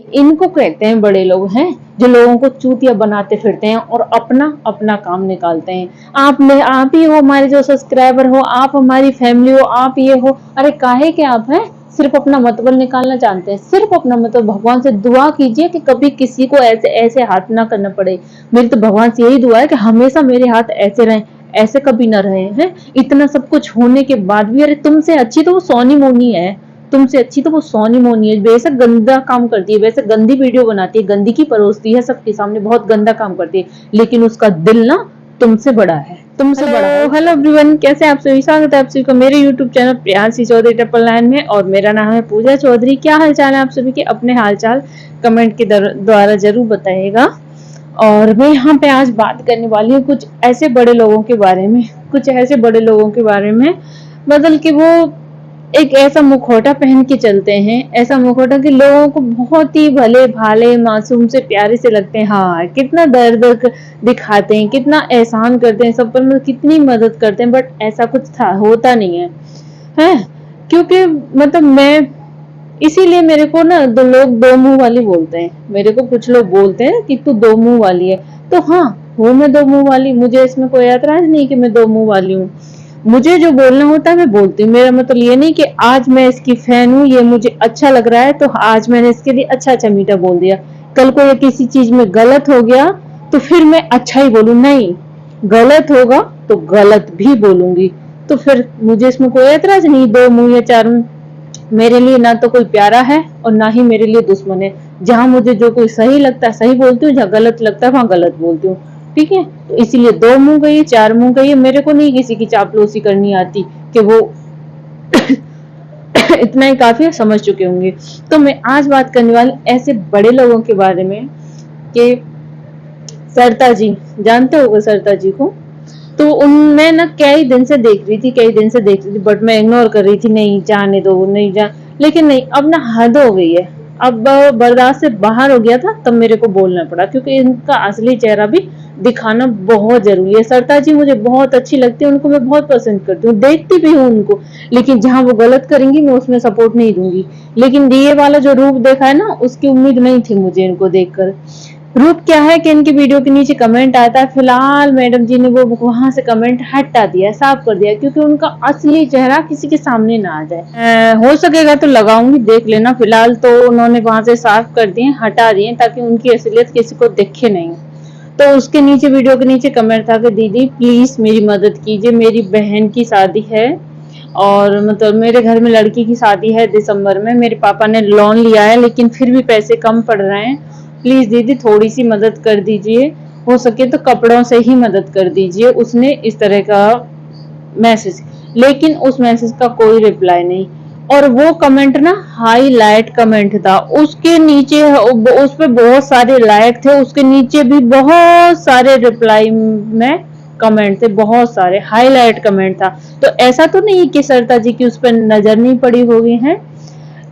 इनको कहते हैं बड़े लोग हैं, जो लोगों को चूतिया बनाते फिरते हैं और अपना अपना काम निकालते हैं। आप ही हो हमारे जो सब्सक्राइबर हो, आप हमारी फैमिली हो, आप ये हो। अरे काहे के आप हैं, सिर्फ अपना मतलब निकालना जानते हैं, सिर्फ अपना मतलब। भगवान से दुआ कीजिए कि कभी किसी को ऐसे ऐसे हाथ ना करना पड़े। मेरी तो भगवान से यही दुआ है कि हमेशा मेरे हाथ ऐसे रहें, ऐसे कभी ना रहे हैं। इतना सब कुछ होने के बाद भी, अरे तुमसे अच्छी तो वो सोनी मोनी है, तुमसे अच्छी तो वो सोनी मोनी है। बेशक गंदा काम करती है, वैसे गंदी वीडियो बनाती है, गंदी की परोसती है सबके सामने, बहुत गंदा काम करती है, लेकिन उसका दिल ना तुमसे बड़ा है, तुमसे बड़ा है। हेलो एवरीवन, कैसे आप सभी? स्वागत है आप सभी का मेरे यूट्यूब चैनल प्रियांशी चौधरी 999 में, और मेरा नाम है पूजा चौधरी। क्या हाल चाल है आप सभी के? अपने हाल चाल कमेंट के द्वारा जरूर बताइएगा। और मैं यहाँ पे आज बात करने वाली हूँ कुछ ऐसे बड़े लोगों के बारे में, कुछ ऐसे बड़े लोगों के बारे में, मतलब कि वो एक ऐसा मुखौटा पहन के चलते हैं, ऐसा मुखौटा कि लोगों को बहुत ही भले भाले मासूम से प्यारे से लगते हैं। हाँ, कितना दर्द दिखाते हैं, कितना एहसान करते हैं सब पर, मतलब कितनी मदद करते हैं, बट ऐसा कुछ होता नहीं है, है। क्योंकि मतलब मैं, इसीलिए मेरे को ना दो लोग दो मुंह वाली बोलते हैं। मेरे को कुछ लोग बोलते हैं कि तू दो मुंह वाली है, तो हाँ, हूँ मैं दो मुंह वाली, मुझे इसमें कोई ऐतराज नहीं कि मैं दो मुंह वाली हूँ। मुझे जो बोलना होता है मैं बोलती हूँ। मेरा मतलब ये नहीं कि आज मैं इसकी फैन हूँ, ये मुझे अच्छा लग रहा है तो आज मैंने इसके लिए अच्छा अच्छा मीठा बोल दिया, कल को ये किसी चीज में गलत हो गया तो फिर मैं अच्छा ही बोलूँ, नहीं, गलत होगा तो गलत भी बोलूंगी। तो फिर मुझे इसमें कोई ऐतराज नहीं, दो मुंह या चार मुंह। मेरे लिए ना तो कोई प्यारा है और ना ही मेरे लिए दुश्मन है। जहां मुझे जो कोई सही लगता है सही बोलती हूँ, जहाँ गलत लगता है वहां गलत बोलती हूँ। ठीक है, तो इसीलिए दो मुंह गई चार मुंह गई, मेरे को नहीं किसी की चापलूसी करनी आती कि वो इतना ही काफी है, समझ चुके होंगे। तो मैं आज बात करने वाली ऐसे बड़े लोगों के बारे में कि सरता जी, जानते हो सरता जी को? तो उनमें ना कई दिन से देख रही थी, कई दिन से देख रही थी, बट मैं इग्नोर कर रही थी, नहीं जाने दो, नहीं जा। लेकिन नहीं, अब ना हद हो गई है, अब बर्दाश्त से बाहर हो गया था, तब मेरे को बोलना पड़ा, क्योंकि इनका असली चेहरा भी दिखाना बहुत जरूरी है। सरता जी मुझे बहुत अच्छी लगती है, उनको मैं बहुत पसंद करती हूँ, देखती भी हूँ उनको, लेकिन जहां वो गलत करेंगी मैं उसमें सपोर्ट नहीं दूंगी। लेकिन ये वाला जो रूप देखा है ना, उसकी उम्मीद नहीं थी मुझे इनको देखकर। रूप क्या है कि इनकी वीडियो के नीचे कमेंट आता है, फिलहाल मैडम जी ने वो वहां से कमेंट हटा दिया, साफ कर दिया, क्योंकि उनका असली चेहरा किसी के सामने ना आ जाए। हो सकेगा तो लगाऊंगी, देख लेना। फिलहाल तो उन्होंने वहां से साफ कर दिए, हटा दिए, ताकि उनकी असलियत किसी को दिखे नहीं। तो उसके नीचे, वीडियो के नीचे कमेंट था कि दीदी प्लीज मेरी मदद कीजिए, मेरी बहन की शादी है, और मतलब मेरे घर में लड़की की शादी है दिसंबर में, मेरे पापा ने लोन लिया है लेकिन फिर भी पैसे कम पड़ रहे हैं, प्लीज दीदी थोड़ी सी मदद कर दीजिए, हो सके तो कपड़ों से ही मदद कर दीजिए। उसने इस तरह का मैसेज, लेकिन उस मैसेज का कोई रिप्लाई नहीं। और वो कमेंट ना हाईलाइट कमेंट था, उसके नीचे उस पे बहुत सारे लाइक थे, उसके नीचे भी बहुत सारे रिप्लाई में कमेंट थे, बहुत सारे हाईलाइट कमेंट था। तो ऐसा तो नहीं कि सरता जी की उस पर नजर नहीं पड़ी होगी है।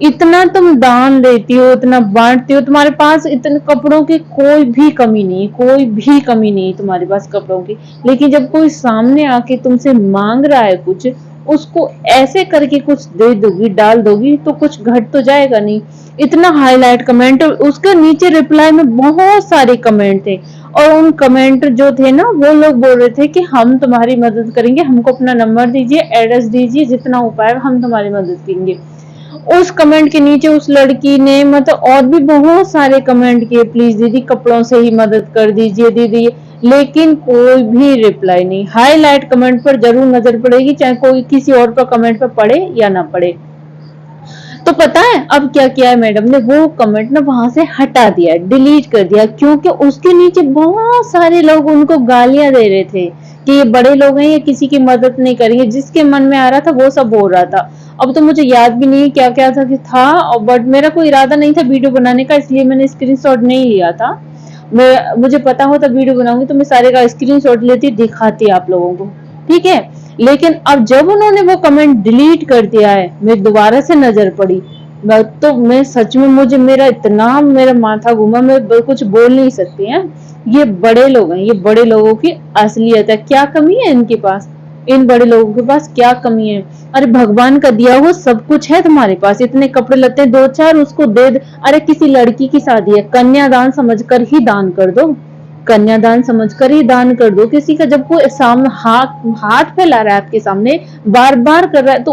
इतना तुम दान देती हो, इतना बांटती हो, तुम्हारे पास इतने कपड़ों की कोई भी कमी नहीं, कोई भी कमी नहीं तुम्हारे पास कपड़ों की, लेकिन जब कोई सामने आके तुमसे मांग रहा है कुछ, उसको ऐसे करके कुछ दे दोगी, डाल दोगी, तो कुछ घट तो जाएगा नहीं। इतना हाईलाइट कमेंट, उसके नीचे रिप्लाई में बहुत सारे कमेंट थे, और उन कमेंट जो थे ना, वो लोग बोल रहे थे कि हम तुम्हारी मदद करेंगे, हमको अपना नंबर दीजिए, एड्रेस दीजिए, जितना उपाय हम तुम्हारी मदद करेंगे। उस कमेंट के नीचे उस लड़की ने मतलब और भी बहुत सारे कमेंट किए, प्लीज दीदी कपड़ों से ही मदद कर दीजिए दीदी, लेकिन कोई भी रिप्लाई नहीं। हाईलाइट कमेंट पर जरूर नजर पड़ेगी, चाहे कोई किसी और पर कमेंट पर पड़े या ना पड़े। तो पता है अब क्या किया है मैडम ने? वो कमेंट ना वहां से हटा दिया, डिलीट कर दिया, क्योंकि उसके नीचे बहुत सारे लोग उनको गालियां दे रहे थे कि ये बड़े लोग हैं, ये किसी की मदद नहीं करेंगे। जिसके मन में आ रहा था वो सब बोल रहा था। अब तो मुझे याद भी नहीं क्या क्या था कि था, और बट मेरा कोई इरादा नहीं था वीडियो बनाने का, इसलिए मैंने स्क्रीनशॉट नहीं लिया था। मुझे पता होता वीडियो बनाऊंगी तो मैं सारे का स्क्रीनशॉट लेती, दिखाती आप लोगों को, ठीक है। लेकिन अब जब उन्होंने वो कमेंट डिलीट कर दिया है, मैं दोबारा से नजर पड़ी, तो मैं सच में, मुझे मेरा माथा घूमा, मैं कुछ बोल नहीं सकती है। ये बड़े लोग हैं, ये बड़े लोगों की असलियत है, क्या कमी है इनके पास? इन बड़े लोगों के पास क्या कमी है? अरे भगवान का दिया हुआ सब कुछ है तुम्हारे पास, इतने कपड़े लत्ते दो चार उसको दे दे। अरे किसी लड़की की शादी है, कन्यादान समझकर ही दान कर दो, कन्यादान समझकर ही दान कर दो। किसी का जब कोई सामने हाथ हाथ फैला रहा है आपके सामने, बार बार कर रहा है, तो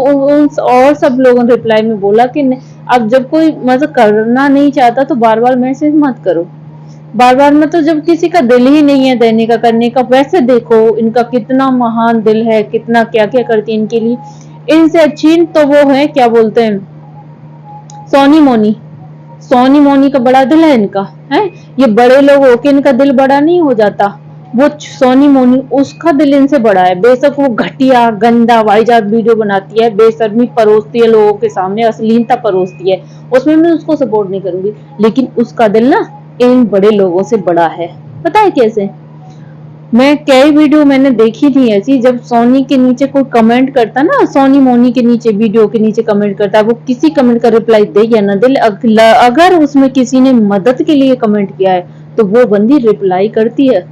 और सब लोगों ने रिप्लाई में बोला कि अब जब कोई मतलब करना नहीं चाहता तो बार बार मैसेज मत करो, बार बार मतलब जब किसी का दिल ही नहीं है देने का करने का। वैसे देखो इनका कितना महान दिल है, कितना क्या क्या करती है इनके लिए। इनसे अच्छी तो वो है क्या बोलते हैं, सोनी मोनी। सोनी मोनी का बड़ा दिल है इनका, है। ये बड़े लोग होके इनका दिल बड़ा नहीं हो जाता, वो सोनी मोनी उसका दिल इनसे बड़ा है। बेशक वो घटिया गंदा वाहियात वीडियो बनाती है, बेशर्मी परोसती है लोगों के सामने, अश्लीलता परोसती है, उसमें मैं उसको सपोर्ट नहीं करूंगी, लेकिन उसका दिल ना इन बड़े लोगों से बड़ा है। पता है कैसे? मैं कई वीडियो मैंने देखी थी ऐसी, जब सोनी के नीचे कोई कमेंट करता ना, सोनी मोनी के नीचे वीडियो के नीचे कमेंट करता है, वो किसी कमेंट का रिप्लाई दे या ना दे, अगर उसमें किसी ने मदद के लिए कमेंट किया है तो वो बंदी रिप्लाई करती है,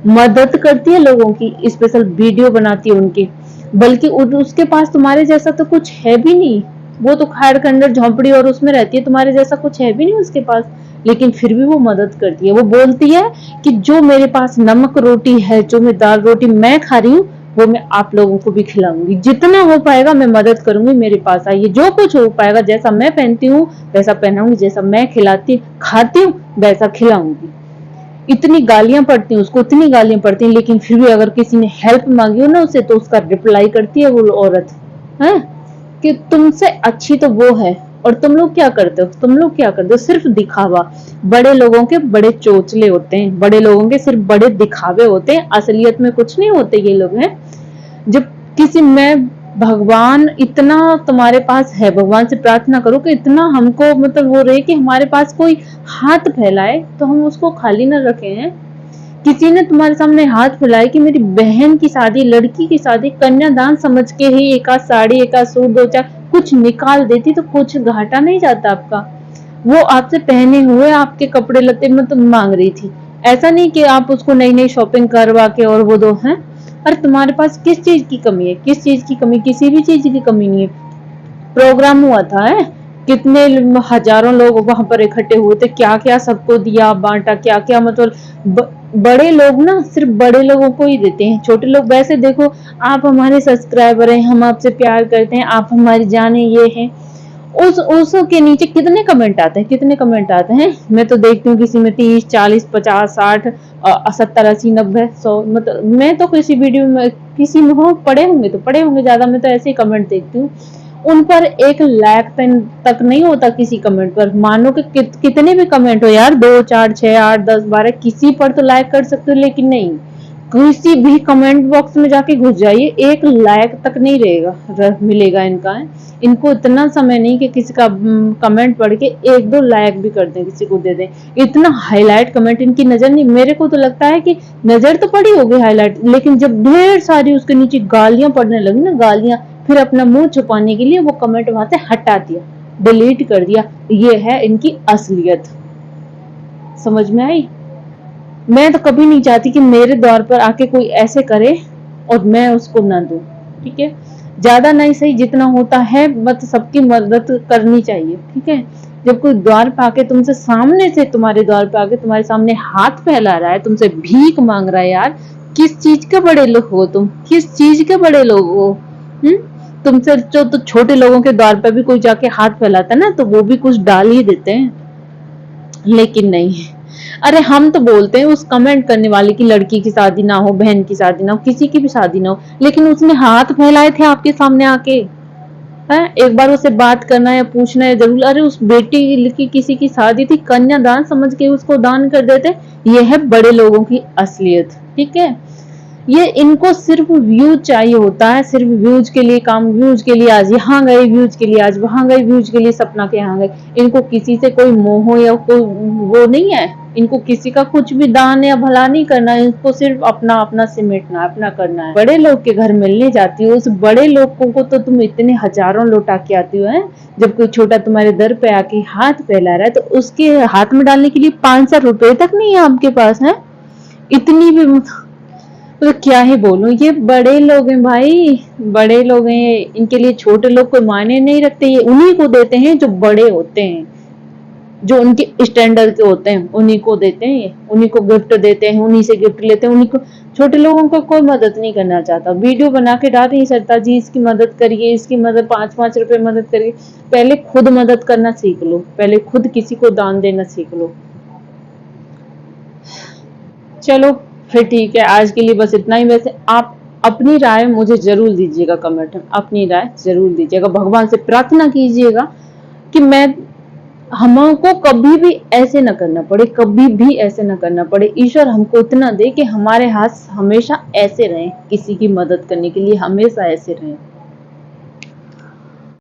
मदद करती है लोगों की, स्पेशल वीडियो बनाती है उनकी। बल्कि उसके पास तुम्हारे जैसा तो कुछ है भी नहीं, वो तो खाड़ खंडर झोंपड़ी और उसमें रहती है, तुम्हारे जैसा कुछ है भी नहीं उसके पास, लेकिन फिर भी वो मदद करती है। वो बोलती है कि जो मेरे पास नमक रोटी है, जो मैं दाल रोटी मैं खा रही हूँ, वो मैं आप लोगों को भी खिलाऊंगी, जितना हो पाएगा मैं मदद करूंगी, मेरे पास आइए, जो कुछ हो पाएगा, जैसा मैं पहनती हूँ वैसा पहनाऊंगी, जैसा मैं खिलाती खाती हूँ वैसा खिलाऊंगी। इतनी गालियां पड़ती हैं उसको, इतनी गालियां पड़ती हैं, लेकिन फिर भी अगर किसी ने हेल्प मांगी हो ना उसे, तो उसका रिप्लाई करती है वो औरत, है कि तुमसे अच्छी तो वो है। और तुम लोग क्या करते हो, तुम लोग क्या करते हो? सिर्फ दिखावा। बड़े लोगों के बड़े चोचले होते हैं, बड़े लोगों के सिर्फ बड़े दिखावे होते हैं, असलियत में कुछ नहीं होते ये लोग हैं। जब किसी में भगवान इतना तुम्हारे पास है, भगवान से प्रार्थना करो कि इतना हमको मतलब वो रहे कि हमारे पास कोई हाथ फैलाए तो हम उसको खाली न रखे हैं। किसी ने तुम्हारे सामने हाथ फैलाए कि मेरी बहन की शादी, लड़की की शादी कन्यादान समझ के ही एक आध साड़ी, एक आध सूट, दो चार कुछ निकाल देती तो कुछ घाटा नहीं जाता आपका। वो आपसे पहने हुए आपके कपड़े लत्ते में तो मांग रही थी, ऐसा नहीं कि आप उसको नई नई शॉपिंग करवा के और वो दो हैं। अरे तुम्हारे पास किस चीज की कमी है, किस चीज की कमी? किसी भी चीज की कमी नहीं है। प्रोग्राम हुआ था है, कितने हजारों लोग वहां पर इकट्ठे हुए थे, क्या क्या सबको दिया बांटा, क्या क्या मतलब बड़े लोग ना सिर्फ बड़े लोगों को ही देते हैं, छोटे लोग वैसे देखो, आप हमारे सब्सक्राइबर हैं, हम आपसे प्यार करते हैं, आप हमारी जाने ये हैं, उस के नीचे कितने कमेंट आते हैं, कितने कमेंट आते हैं? मैं तो देखती हूँ किसी में 30 40 50 60 70 80 90 100, मतलब मैं तो किसी वीडियो में किसी में हो पड़े होंगे तो पड़े होंगे ज्यादा, मैं तो ऐसे ही कमेंट देखती हूँ। उन पर 1 लाख तक नहीं होता किसी कमेंट पर। मानो कि कितने भी कमेंट हो यार, 2 4 6 8 10 12, किसी पर तो लाइक कर सकते हो, लेकिन नहीं, किसी भी कमेंट बॉक्स में जाके घुस जाइए, 1 लाइक तक नहीं रहेगा, मिलेगा इनका है। इनको इतना समय नहीं कि किसी का कमेंट पढ़ के 1 2 लाइक भी कर दें, किसी को दे दें, इतना हाईलाइट कमेंट इनकी नजर नहीं। मेरे को तो लगता है कि नजर तो पड़ी होगी हाईलाइट, लेकिन जब ढेर सारी उसके नीचे गालियां पड़ने लगी ना, गालियां, फिर अपना मुंह छुपाने के लिए वो कमेंट वहां से हटा दिया, डिलीट कर दिया। ये है इनकी असलियत। समझ में आई? मैं तो कभी नहीं चाहती कि मेरे द्वार पर आके कोई ऐसे करे और मैं उसको ना दूं। ठीक है, ज्यादा नहीं सही, जितना होता है बस सबकी मदद करनी चाहिए। ठीक है, जब कोई द्वार पे आके तुमसे सामने से, तुम्हारे द्वार पे आके तुम्हारे सामने हाथ फैला रहा है, तुमसे भीख मांग रहा है, यार किस चीज के बड़े लोग हो तुम, किस चीज के बड़े लोग हो? तुमसे जो तो छोटे लोगों के द्वार पे भी कोई जाके हाथ फैलाता है ना, तो वो भी कुछ डाल ही देते हैं, लेकिन नहीं। अरे हम तो बोलते हैं उस कमेंट करने वाले की लड़की की शादी ना हो, बहन की शादी ना हो, किसी की भी शादी ना हो, लेकिन उसने हाथ फैलाए थे आपके सामने आके। है, एक बार उसे बात करना या पूछना है जरूर। अरे उस बेटी की किसी की शादी थी, कन्यादान समझ के उसको दान कर देते। ये है बड़े लोगों की असलियत। ठीक है, ये इनको सिर्फ व्यूज चाहिए होता है, सिर्फ व्यूज के लिए काम, व्यूज के लिए आज यहाँ गए, व्यूज के लिए आज वहां गए, व्यूज के लिए सपना के यहाँ गए। इनको किसी से कोई मोह या कोई वो नहीं है, इनको किसी का कुछ भी दान या भला नहीं करना है, इनको सिर्फ अपना अपना सिमटना, अपना करना है। बड़े लोग के घर मिलने जाती हो, उस बड़े लोगों को तो तुम इतने हजारों लौटा के आती हो, है जब कोई छोटा तुम्हारे दर पे आके हाथ फैला रहा है तो उसके हाथ में डालने के लिए 500 रुपए तक नहीं है आपके पास, है इतनी भी तो क्या ही बोलूं, ये बड़े लोग हैं भाई, बड़े लोग हैं, इनके लिए छोटे लोग कोई मायने नहीं रखते। ये उन्हीं को देते हैं जो बड़े होते हैं, जो उनके स्टैंडर्ड के होते हैं, उन्हीं को देते हैं, ये उन्हीं को गिफ्ट देते हैं, उन्हीं से गिफ्ट लेते हैं, उन्हीं को। छोटे लोगों को कोई मदद नहीं करना चाहता। वीडियो बना के डाल रही है, सरता जी इसकी मदद करिए, इसकी मदद, 5-5 रुपए मदद करिए। पहले खुद मदद करना सीख लो, पहले खुद किसी को दान देना सीख लो। चलो फिर ठीक है, आज के लिए बस इतना ही। वैसे आप अपनी राय मुझे जरूर दीजिएगा कमेंट में, अपनी राय जरूर दीजिएगा। भगवान से प्रार्थना कीजिएगा कि मैं हमको कभी भी ऐसे न करना पड़े, कभी भी ऐसे न करना पड़े। ईश्वर हमको इतना दे कि हमारे हाथ हमेशा ऐसे रहें, किसी की मदद करने के लिए हमेशा ऐसे रहें।